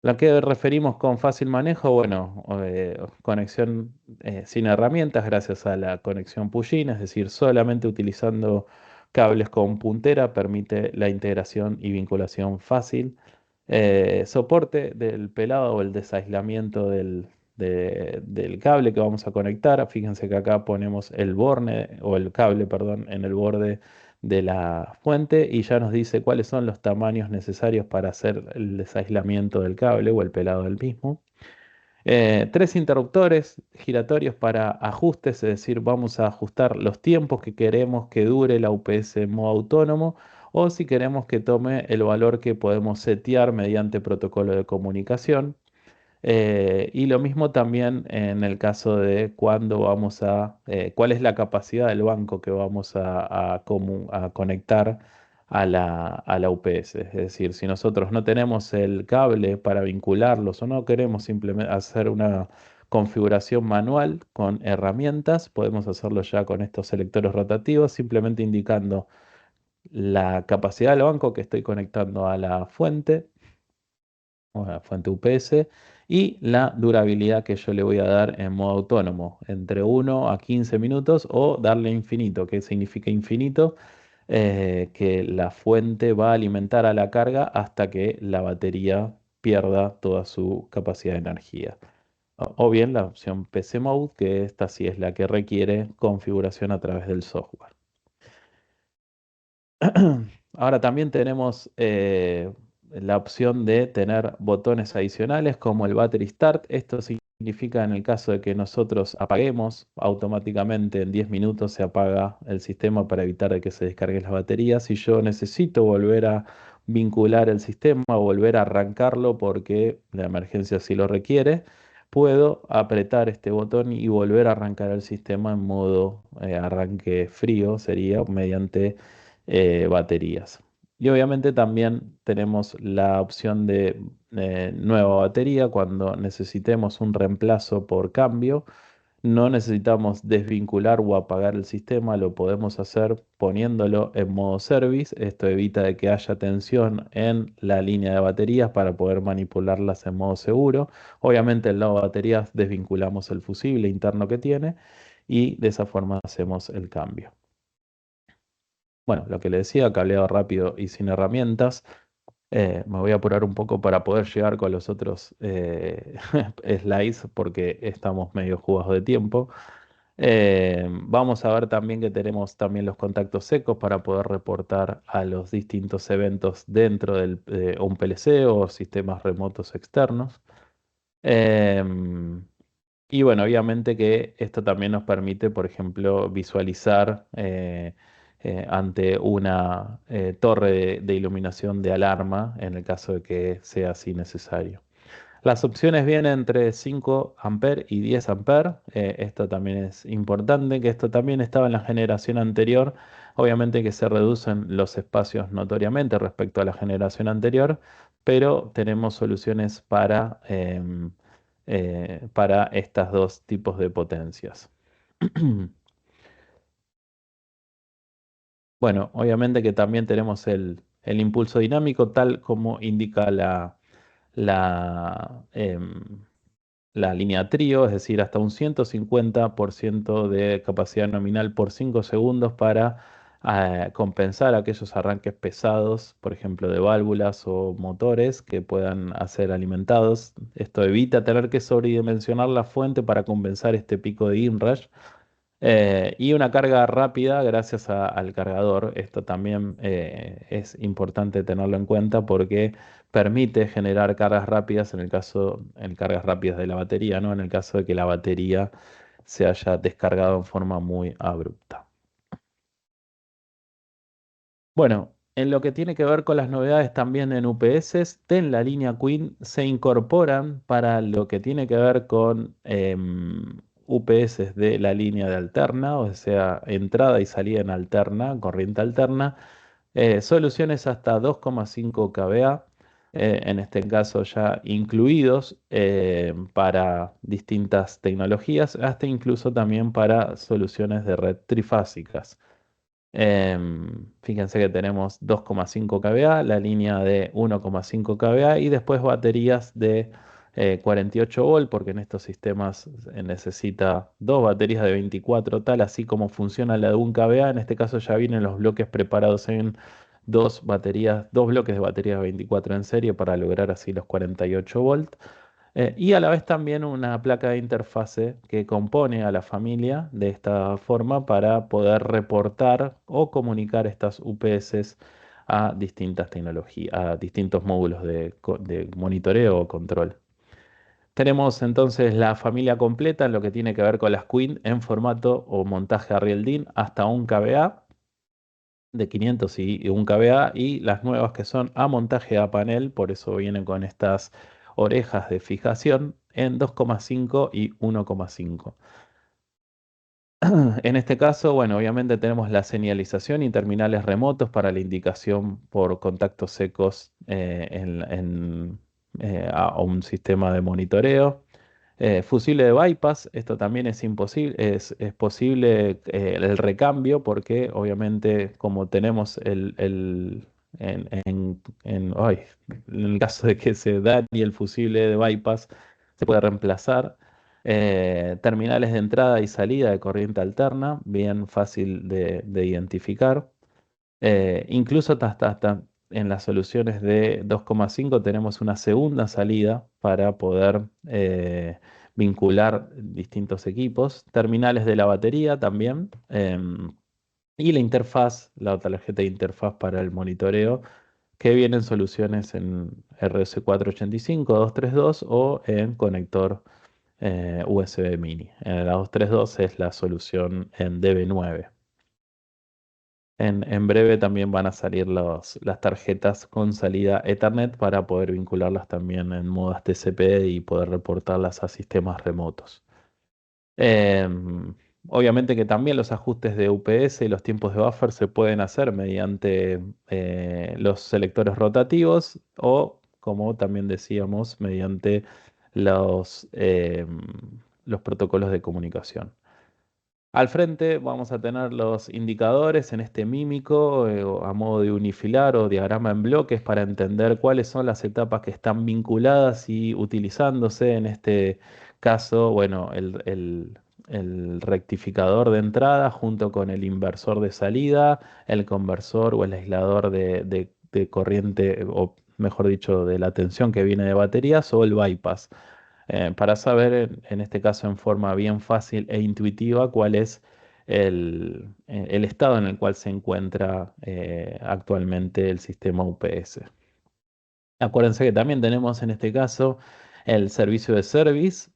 ¿La que referimos con fácil manejo? Bueno, conexión sin herramientas gracias a la conexión push-in, es decir, solamente utilizando cables con puntera permite la integración y vinculación fácil. Soporte del pelado o el desaislamiento del cable que vamos a conectar. Fíjense que acá ponemos el borne o el cable, perdón, en el borde de la fuente y ya nos dice cuáles son los tamaños necesarios para hacer el desaislamiento del cable o el pelado del mismo. Tres interruptores giratorios para ajustes, es decir, vamos a ajustar los tiempos que queremos que dure la UPS en modo autónomo o si queremos que tome el valor que podemos setear mediante protocolo de comunicación. Y lo mismo también en el caso de cuándo vamos cuál es la capacidad del banco que vamos a conectar a la UPS. Es decir, si nosotros no tenemos el cable para vincularlos o no queremos simplemente hacer una configuración manual con herramientas, podemos hacerlo ya con estos selectores rotativos, simplemente indicando la capacidad del banco que estoy conectando a la fuente o la fuente UPS y la durabilidad que yo le voy a dar en modo autónomo, entre 1 a 15 minutos o darle infinito. ¿Qué significa infinito? Que la fuente va a alimentar a la carga hasta que la batería pierda toda su capacidad de energía. O bien la opción PC Mode, que esta sí es la que requiere configuración a través del software. Ahora también tenemos la opción de tener botones adicionales como el Battery Start. Esto significa en el caso de que nosotros apaguemos automáticamente en 10 minutos se apaga el sistema para evitar de que se descarguen las baterías. Si yo necesito volver a vincular el sistema o volver a arrancarlo porque la emergencia sí lo requiere, puedo apretar este botón y volver a arrancar el sistema en modo arranque frío, sería mediante baterías. Y obviamente también tenemos la opción de nueva batería cuando necesitemos un reemplazo por cambio. No necesitamos desvincular o apagar el sistema, lo podemos hacer poniéndolo en modo service. Esto evita de que haya tensión en la línea de baterías para poder manipularlas en modo seguro. Obviamente en la baterías desvinculamos el fusible interno que tiene y de esa forma hacemos el cambio. Bueno, lo que le decía, cableado rápido y sin herramientas. Me voy a apurar un poco para poder llegar con los otros slides porque estamos medio jugados de tiempo. Vamos a ver también que tenemos también los contactos secos para poder reportar a los distintos eventos dentro de un PLC o sistemas remotos externos. Em, y bueno, obviamente que esto también nos permite, por ejemplo, visualizar ante una torre de iluminación de alarma en el caso de que sea así necesario. Las opciones vienen entre 5 amperes y 10 amperes. Esto también es importante, que esto también estaba en la generación anterior. Obviamente que se reducen los espacios notoriamente respecto a la generación anterior, pero tenemos soluciones para estos dos tipos de potencias. Bueno, obviamente que también tenemos el impulso dinámico, tal como indica la, em, la línea trío, es decir, hasta un 150% de capacidad nominal por 5 segundos para compensar aquellos arranques pesados, por ejemplo, de válvulas o motores que puedan ser alimentados. Esto evita tener que sobredimensionar la fuente para compensar este pico de inrush. Y una carga rápida gracias al cargador. Esto también es importante tenerlo en cuenta porque permite generar cargas rápidas en cargas rápidas de la batería, ¿no? En el caso de que la batería se haya descargado en forma muy abrupta. Bueno, en lo que tiene que ver con las novedades también en UPS, en la línea Queen se incorporan para lo que tiene que ver con UPS de la línea de alterna, o sea, entrada y salida en alterna, corriente alterna, soluciones hasta 2,5 kVA, en este caso ya incluidos para distintas tecnologías, hasta incluso también para soluciones de red trifásicas. Fíjense que tenemos 2,5 kVA, la línea de 1,5 kVA y después baterías de 48 volt, porque en estos sistemas necesita dos baterías de 24, tal así como funciona la de 1 kVA. En este caso ya vienen los bloques preparados en dos baterías, dos bloques de baterías de 24 en serie para lograr así los 48 volt. Y a la vez también una placa de interfase que compone a la familia de esta forma para poder reportar o comunicar estas UPS a distintas tecnologías, a distintos módulos de monitoreo o control. Tenemos entonces la familia completa en lo que tiene que ver con las Queen en formato o montaje a riel DIN hasta 1 kVA de 500 y 1 kVA y las nuevas que son a montaje a panel, por eso vienen con estas orejas de fijación en 2,5 y 1,5. En este caso, bueno, obviamente tenemos la señalización y terminales remotos para la indicación por contactos secos a un sistema de monitoreo. Fusible de bypass, esto también es imposible, es posible el recambio porque obviamente como tenemos ay, en el caso de que se dañe el fusible de bypass, se puede reemplazar. Terminales de entrada y salida de corriente alterna, bien fácil de identificar. Incluso hasta en las soluciones de 2,5 tenemos una segunda salida para poder vincular distintos equipos, terminales de la batería también, y la interfaz, la tarjeta de interfaz para el monitoreo, que vienen soluciones en RS485, 232 o en conector USB mini. La 232 es la solución en DB9. En breve también van a salir las tarjetas con salida Ethernet para poder vincularlas también en modo TCP y poder reportarlas a sistemas remotos. Em, Obviamente que también los ajustes de UPS y los tiempos de buffer se pueden hacer mediante los selectores rotativos o, como también decíamos, mediante los protocolos de comunicación. Al frente vamos a tener los indicadores en este mímico o a modo de unifilar o diagrama en bloques para entender cuáles son las etapas que están vinculadas y utilizándose. En este caso, bueno, el rectificador de entrada junto con el inversor de salida, el conversor o el aislador de corriente, o mejor dicho, de la tensión que viene de baterías o el bypass para saber, en este caso en forma bien fácil e intuitiva, cuál es el estado en el cual se encuentra actualmente el sistema UPS. Acuérdense que también tenemos en este caso el servicio de service,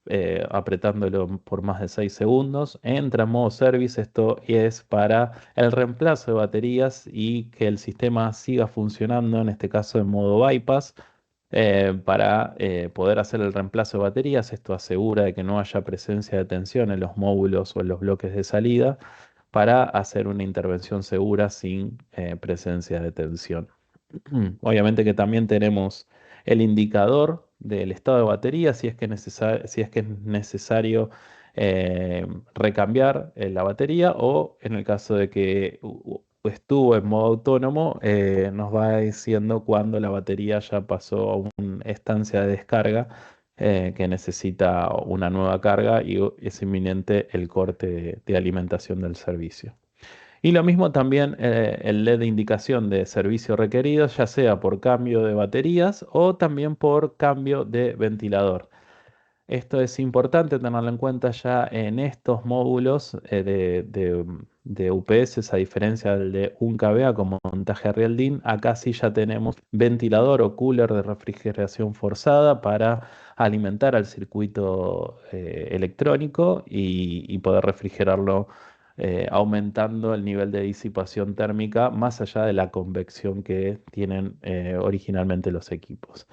apretándolo por más de 6 segundos. Entra en modo service, esto es para el reemplazo de baterías y que el sistema siga funcionando, en este caso en modo bypass para poder hacer el reemplazo de baterías. Esto asegura de que no haya presencia de tensión en los módulos o en los bloques de salida para hacer una intervención segura sin presencia de tensión. Obviamente que también tenemos el indicador del estado de batería si es que es necesario recambiar la batería o en el caso de que estuvo en modo autónomo, nos va diciendo cuando la batería ya pasó a una estancia de descarga que necesita una nueva carga y es inminente el corte de alimentación del servicio. Y lo mismo también el LED de indicación de servicio requerido, ya sea por cambio de baterías o también por cambio de ventilador. Esto es importante tenerlo en cuenta ya en estos módulos de UPS, a diferencia del de un kVA como montaje Real DIN. Acá sí ya tenemos ventilador o cooler de refrigeración forzada para alimentar al circuito electrónico y poder refrigerarlo, aumentando el nivel de disipación térmica más allá de la convección que tienen originalmente los equipos.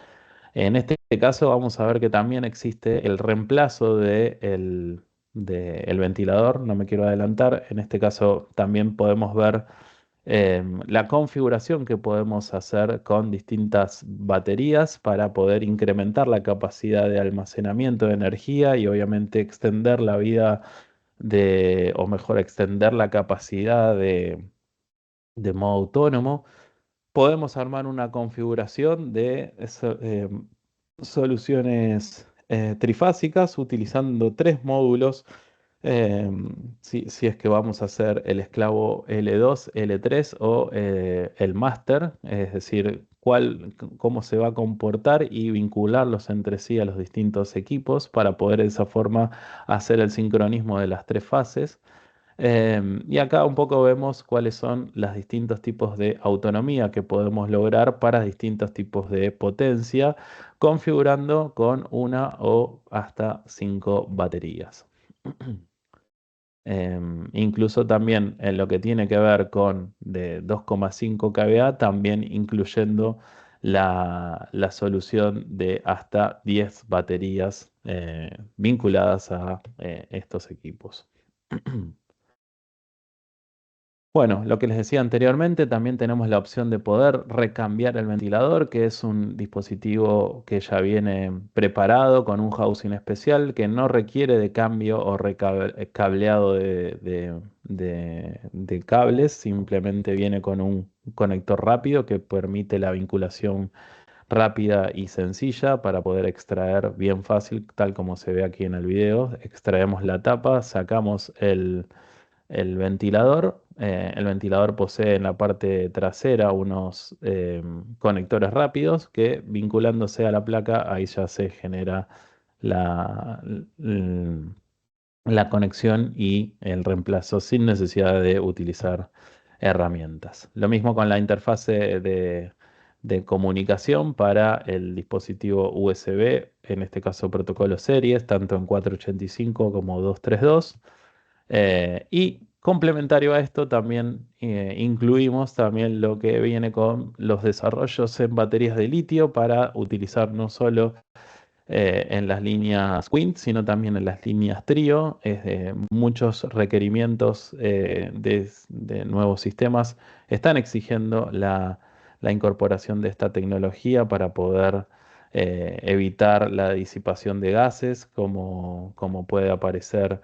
En este caso vamos a ver que también existe el reemplazo del ventilador, no me quiero adelantar. En este caso también podemos ver la configuración que podemos hacer con distintas baterías para poder incrementar la capacidad de almacenamiento de energía y obviamente extender la vida o mejor, extender la capacidad de modo autónomo. Podemos armar una configuración de soluciones trifásicas utilizando tres módulos. eh, si es que vamos a hacer el esclavo L2, L3 o el máster, es decir, cómo se va a comportar y vincularlos entre sí a los distintos equipos para poder de esa forma hacer el sincronismo de las tres fases. Y acá un poco vemos cuáles son los distintos tipos de autonomía que podemos lograr para distintos tipos de potencia, configurando con una o hasta cinco baterías. Incluso también en lo que tiene que ver con de 2,5 kVA, también incluyendo la solución de hasta 10 baterías vinculadas a estos equipos. Bueno, lo que les decía anteriormente, también tenemos la opción de poder recambiar el ventilador, que es un dispositivo que ya viene preparado con un housing especial que no requiere de cambio o cableado de cables, simplemente viene con un conector rápido que permite la vinculación rápida y sencilla para poder extraer bien fácil, tal como se ve aquí en el video. Extraemos la tapa, sacamos el ventilador. El ventilador posee en la parte trasera unos conectores rápidos que, vinculándose a la placa, ahí ya se genera la, l- la conexión y el reemplazo sin necesidad de utilizar herramientas. Lo mismo con la interfase de comunicación para el dispositivo USB, en este caso protocolo series, tanto en 485 como 232. Y complementario a esto también incluimos también lo que viene con los desarrollos en baterías de litio para utilizar no solo en las líneas Quint, sino también en las líneas Trio. Muchos requerimientos de nuevos sistemas están exigiendo la incorporación de esta tecnología para poder evitar la disipación de gases, como puede aparecer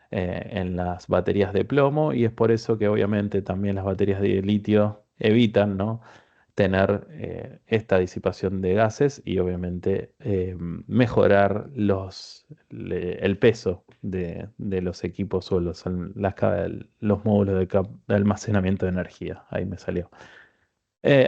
en las baterías de plomo, y es por eso que obviamente también las baterías de litio evitan, ¿no?, tener esta disipación de gases y obviamente mejorar el peso de los equipos o los módulos de almacenamiento de energía. Ahí me salió.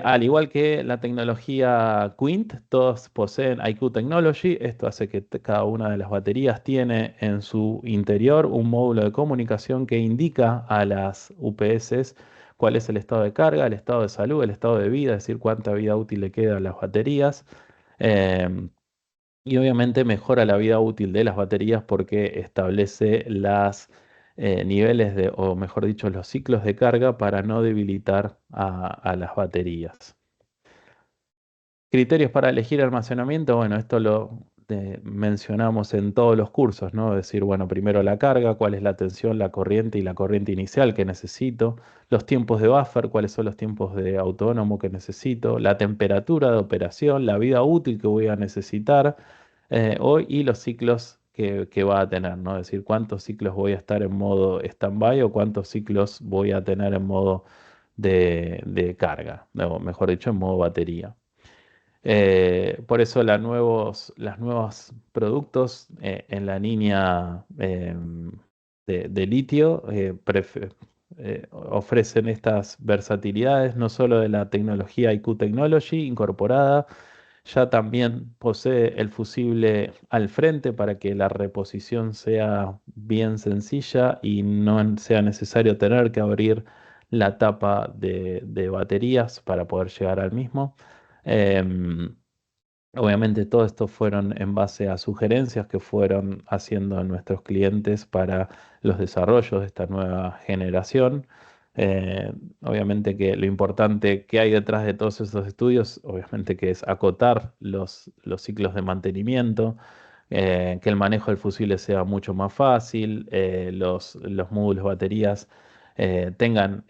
Al igual que la tecnología Quint, todos poseen IQ Technology. Esto hace que cada una de las baterías tiene en su interior un módulo de comunicación que indica a las UPS cuál es el estado de carga, el estado de salud, el estado de vida, es decir, cuánta vida útil le queda a las baterías. Em, y obviamente mejora la vida útil de las baterías porque establece las niveles o mejor dicho, los ciclos de carga para no debilitar a las baterías. Criterios para elegir almacenamiento, bueno, esto lo mencionamos en todos los cursos, ¿no? Es decir, bueno, primero la carga, cuál es la tensión, la corriente y la corriente inicial que necesito, los tiempos de buffer, cuáles son los tiempos de autónomo que necesito, la temperatura de operación, la vida útil que voy a necesitar, y los ciclos que va a tener, ¿no? Es decir, cuántos ciclos voy a estar en modo stand-by o cuántos ciclos voy a tener en modo de carga, o mejor dicho, en modo batería. Por eso las nuevos productos en la línea de litio ofrecen estas versatilidades, no solo de la tecnología IQ Technology incorporada, ya también posee el fusible al frente para que la reposición sea bien sencilla y no sea necesario tener que abrir la tapa de baterías para poder llegar al mismo. Em, Obviamente todo esto fueron en base a sugerencias que fueron haciendo nuestros clientes para los desarrollos de esta nueva generación. Obviamente que lo importante que hay detrás de todos esos estudios, obviamente que es acotar los ciclos de mantenimiento, que el manejo del fusible sea mucho más fácil, los módulos baterías tengan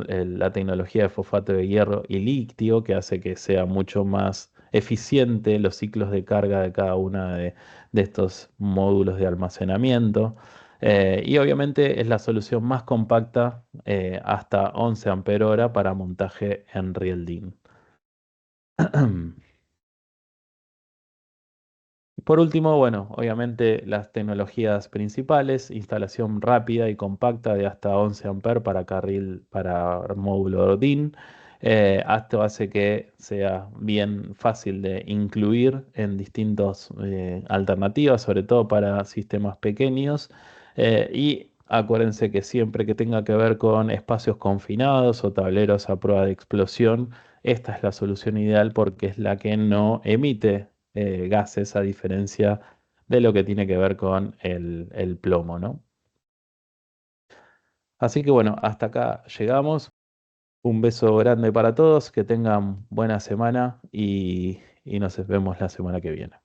la tecnología de fosfato de hierro y litio, que hace que sea mucho más eficiente los ciclos de carga de cada una de estos módulos de almacenamiento. Y obviamente es la solución más compacta, hasta 11 ampere hora para montaje en Real-DIN. Por último, bueno, obviamente las tecnologías principales, instalación rápida y compacta de hasta 11 amperes para carril, para módulo DIN. Esto hace que sea bien fácil de incluir en distintas alternativas, sobre todo para sistemas pequeños. Y acuérdense que siempre que tenga que ver con espacios confinados o tableros a prueba de explosión, esta es la solución ideal porque es la que no emite gases, a diferencia de lo que tiene que ver con el plomo, ¿no? Así que bueno, hasta acá llegamos. Un beso grande para todos, que tengan buena semana y nos vemos la semana que viene.